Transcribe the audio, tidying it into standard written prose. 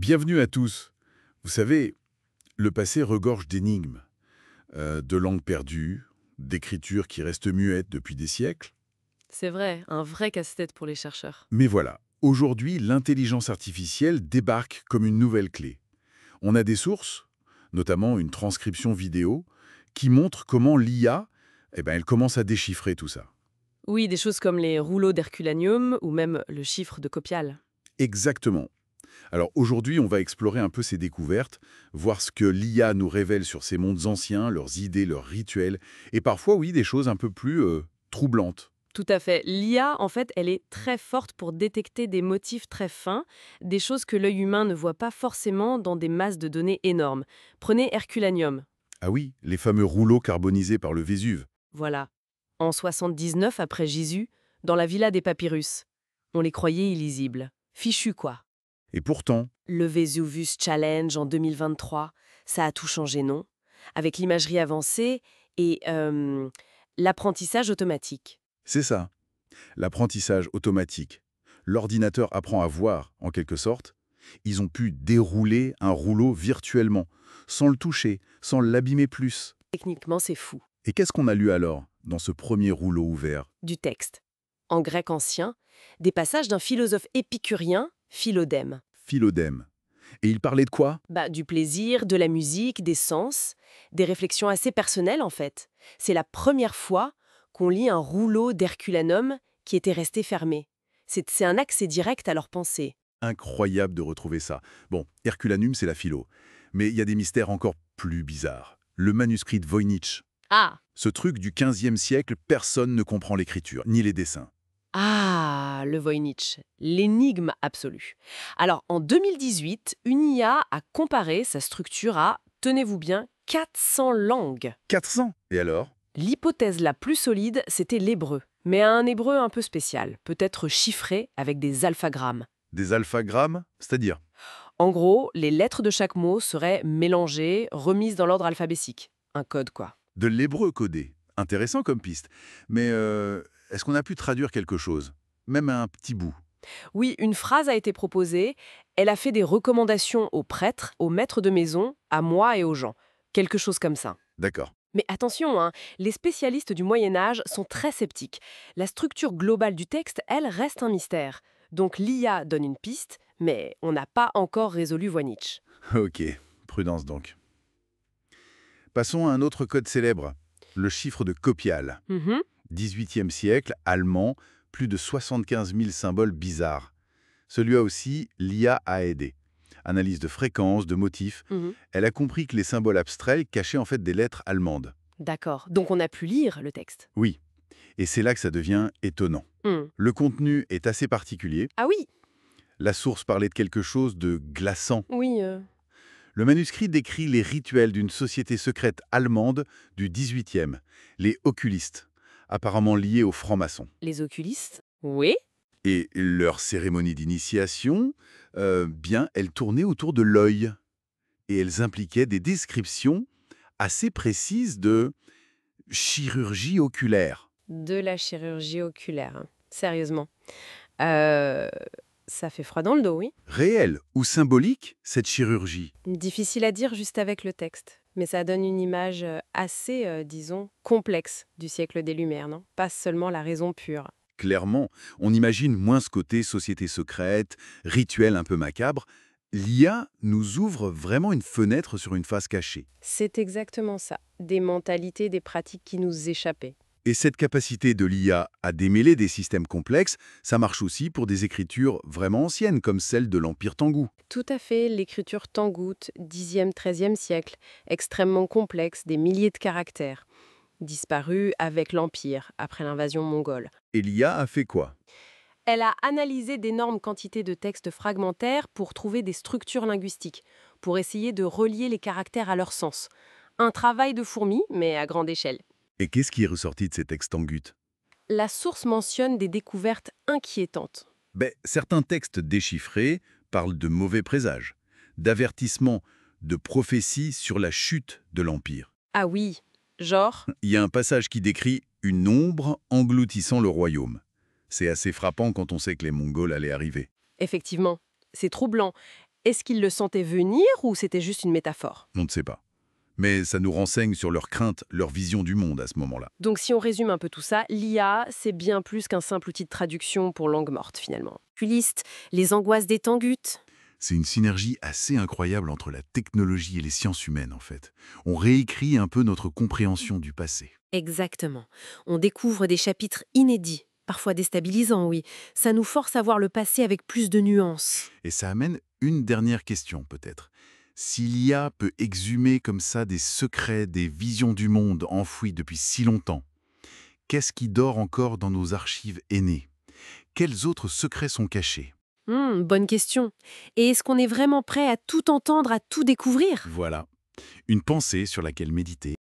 Bienvenue à tous. Vous savez, le passé regorge d'énigmes, de langues perdues, d'écritures qui restent muettes depuis des siècles. C'est vrai, un vrai casse-tête pour les chercheurs. Mais voilà, aujourd'hui, l'intelligence artificielle débarque comme une nouvelle clé. On a des sources, notamment une transcription vidéo, qui montrent comment l'IA, elle commence à déchiffrer tout ça. Oui, des choses comme les rouleaux d'Herculaneum ou même le chiffre de Copial. Exactement. Alors aujourd'hui, on va explorer un peu ces découvertes, voir ce que l'IA nous révèle sur ces mondes anciens, leurs idées, leurs rituels, et parfois, oui, des choses un peu plus troublantes. Tout à fait. L'IA, en fait, elle est très forte pour détecter des motifs très fins, des choses que l'œil humain ne voit pas forcément dans des masses de données énormes. Prenez Herculaneum. Ah oui, les fameux rouleaux carbonisés par le Vésuve. Voilà. En 79 après Jésus, dans la villa des papyrus. On les croyait illisibles. Fichus, quoi. Et pourtant, Le Vesuvius Challenge en 2023, ça a tout changé, non? Avec l'imagerie avancée et l'apprentissage automatique. c'est ça, l'apprentissage automatique. L'ordinateur apprend à voir, en quelque sorte. Ils ont pu dérouler un rouleau virtuellement, sans le toucher, sans l'abîmer plus. Techniquement, c'est fou. Et qu'est-ce qu'on a lu alors, dans ce premier rouleau ouvert? Du texte. En grec ancien, des passages d'un philosophe épicurien, Philodème. Philodème. Et il parlait de quoi? Du plaisir, de la musique, des sens, des réflexions assez personnelles en fait. C'est la première fois qu'on lit un rouleau d'Herculanum qui était resté fermé. C'est un accès direct à leur pensée. Incroyable de retrouver ça. Bon, Herculanum, c'est la philo. Mais il y a des mystères encore plus bizarres. Le manuscrit de Voynich. Ah Ce truc du XVe siècle, personne ne comprend l'écriture, ni les dessins. Ah, le Voynich, l'énigme absolue. Alors, en 2018, une IA a comparé sa structure à, tenez-vous bien, 400 langues. 400. Et alors? L'hypothèse la plus solide, c'était l'hébreu, mais un hébreu un peu spécial, peut-être chiffré avec des alphagrammes. Des alphagrammes? C'est-à-dire? En gros, les lettres de chaque mot seraient mélangées, remises dans l'ordre alphabétique. Un code, quoi. De l'hébreu codé. Intéressant comme piste. Mais est-ce qu'on a pu traduire quelque chose? Même un petit bout. Oui, une phrase a été proposée. Elle a fait des recommandations aux prêtres, aux maîtres de maison, à moi et aux gens. Quelque chose comme ça. D'accord. Mais attention, hein, les spécialistes du Moyen Âge sont très sceptiques. La structure globale du texte, elle, reste un mystère. Donc l'IA donne une piste, mais on n'a pas encore résolu Voynich. Ok, prudence donc. Passons à un autre code célèbre. Le chiffre de Copial. Mhm. 18e siècle, allemand, plus de 75 000 symboles bizarres. Celui-là aussi, l'IA a aidé. Analyse de fréquences, de motifs. Mhm. Elle a compris que les symboles abstraits cachaient en fait des lettres allemandes. D'accord. Donc on a pu lire le texte. Oui, et c'est là que ça devient étonnant. Hmm. Le contenu est assez particulier. Ah oui, La source parlait de quelque chose de glaçant. oui. Le manuscrit décrit les rituels d'une société secrète allemande du 18e, les occulistes, apparemment liés aux francs-maçons. Les oculistes. Oui. Et leur cérémonie d'initiation, elles tournaient autour de l'œil. Et elles impliquaient des descriptions assez précises de chirurgie oculaire. De la chirurgie oculaire, hein. Sérieusement. Euh, Ça fait froid dans le dos, oui. Réelle ou symbolique, cette chirurgie? Difficile à dire juste avec le texte, mais ça donne une image assez, disons, complexe du siècle des Lumières, non? Pas seulement la raison pure. Clairement, on imagine moins ce côté société secrète, rituel un peu macabre. L'IA nous ouvre vraiment une fenêtre sur une face cachée. C'est exactement ça. Des mentalités, des pratiques qui nous échappaient. Et cette capacité de l'IA à démêler des systèmes complexes, ça marche aussi pour des écritures vraiment anciennes, comme celle de l'Empire Tangu. Tout à fait, l'écriture tangoute, 10e, 13e siècle, extrêmement complexe, des milliers de caractères, disparue avec l'Empire, après l'invasion mongole. Et l'IA a fait quoi? Elle a analysé d'énormes quantités de textes fragmentaires pour trouver des structures linguistiques, pour essayer de relier les caractères à leur sens. Un travail de fourmi, mais à grande échelle. Et qu'est-ce qui est ressorti de ces textes tangut? La source mentionne des découvertes inquiétantes. Certains textes déchiffrés parlent de mauvais présages, d'avertissements, de prophéties sur la chute de l'Empire. Ah oui, genre, Il y a un passage qui décrit une ombre engloutissant le royaume. C'est assez frappant quand on sait que les Mongols allaient arriver. effectivement, c'est troublant. Est-ce qu'ils le sentaient venir ou c'était juste une métaphore? On ne sait pas. Mais ça nous renseigne sur leurs craintes, leur vision du monde à ce moment-là. Donc si on résume un peu tout ça, l'IA, c'est bien plus qu'un simple outil de traduction pour langue morte finalement. Tu listes les angoisses des Tangut. C'est une synergie assez incroyable entre la technologie et les sciences humaines, en fait. On réécrit un peu notre compréhension du passé. Exactement. On découvre des chapitres inédits, parfois déstabilisants, oui. Ça nous force à voir le passé avec plus de nuances. Et ça amène une dernière question, peut-être. Si l'IA peut exhumer comme ça des secrets, des visions du monde enfouies depuis si longtemps, qu'est-ce qui dort encore dans nos archives aînées? Quels autres secrets sont cachés? Bonne question. Et est-ce qu'on est vraiment prêt à tout entendre, à tout découvrir? Voilà, une pensée sur laquelle méditer.